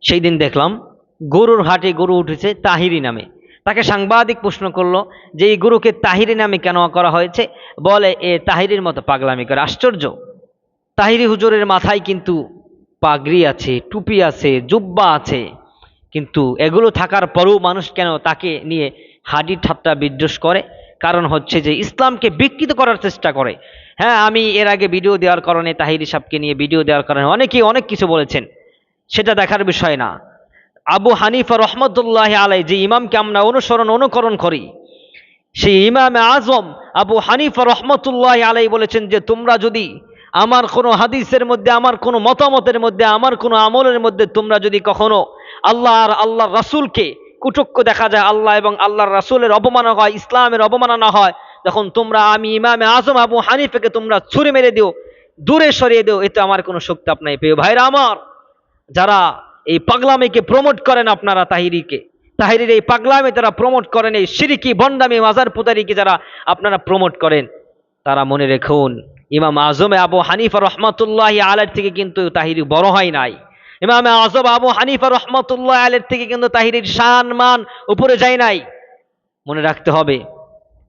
সেই দিন দেখলাম গরুর হাটে গরু উঠেছে তাহিরি নামে। তাকে সাংবাদিক প্রশ্ন করলো যে এই গরুকে তাহিরি নামে কেন করা হয়েছে? বলে এ তাহিরির মতো পাগলামি করে। আশ্চর্য! তাহিরি হুজুরের মাথায় কিন্তু পাগড়ি আছে, টুপি আছে, জুব্বা আছে, কিন্তু এগুলো থাকার পরেও মানুষ কেন তাকে নিয়ে হাডি ঠাট্টা বিদ্রোষ করে? কারণ হচ্ছে যে ইসলামকে বিকৃত করার চেষ্টা করে। হ্যাঁ, আমি এর আগে ভিডিও দেওয়ার কারণে তাহিরি সাহেবকে নিয়ে ভিডিও দেওয়ার কারণে অনেকেই অনেক কিছু বলেছেন, সেটা দেখার বিষয় না। আবু হানিফা রহমতুল্লাহ আলাই, যে ইমামকে আমরা অনুকরণ করি, সেই ইমামে আজম আবু হানিফা রহমতুল্লাহ আলাই বলেছেন যে তোমরা যদি আমার কোনো হাদিসের মধ্যে, আমার কোনো মতামতের মধ্যে, আমার কোনো আমলের মধ্যে তোমরা যদি কখনো আল্লাহ আর আল্লাহর রাসূলকে কুটক্য দেখা যায়, আল্লাহ এবং আল্লাহর রাসূলের অবমাননা হয়, ইসলামের অবমাননা হয়, তখন তোমরা আমি ইমামে আজম আবু হানিফাকে তোমরা ছুঁড়ে মেরে দিও, দূরে সরিয়ে দিও, এতে আমার কোনো শক্তি আপনার। প্রিয় ভাইরা আমার, যারা এই পাগলামিকে প্রমোট করেন, আপনারা তাহিরির এই পাগলামি তারা প্রমোট করেন, এই শিরকি ভণ্ডামি মাজার পুতারিকে যারা আপনারা প্রমোট করেন, তারা মনে রেখুন ইমাম আজমে আবু হানিফা রহমতুল্লাহ আলাইহির থেকে কিন্তু তাহিরি বড় হয় নাই। ইমামে আজম আবু হানিফা রহমতুল্লাহ আলাইহির থেকে কিন্তু তাহিরির শান মান উপরে যায় নাই। মনে রাখতে হবে,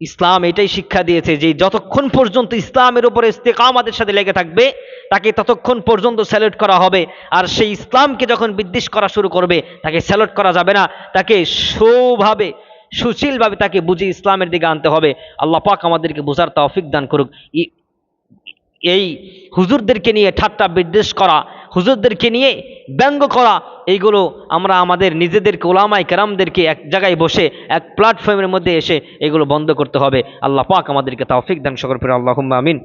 ইসলাম এটাই শিক্ষা দিয়েছে যে যতক্ষণ পর্যন্ত ইসলামের উপরে ইস্তেকামাতের সাথে লেগে থাকবে তাকে ততক্ষণ পর্যন্ত স্যালুট করা হবে। আর সেই ইসলামকে যখন বিদ্বেষ করা শুরু করবে তাকে স্যালুট করা যাবে না, তাকে সুশীলভাবে তাকে বুঝে ইসলামের দিকে আনতে হবে। আল্লাহ পাক আমাদেরকে বোঝার তৌফিক দান করুক। এই হুজুরদেরকে নিয়ে ঠাট্টা বিদ্বেষ করা, হুজুরদেরকে নিয়ে ব্যঙ্গ করা, এইগুলো আমরা আমাদের নিজেদেরকে, ওলামায়ে কেরামদেরকে এক জায়গায় বসে এক প্ল্যাটফর্মের মধ্যে এসে এগুলো বন্ধ করতে হবে। আল্লাহ পাক আমাদেরকে তৌফিক দান করুন। আল্লাহুম্মা আমিন।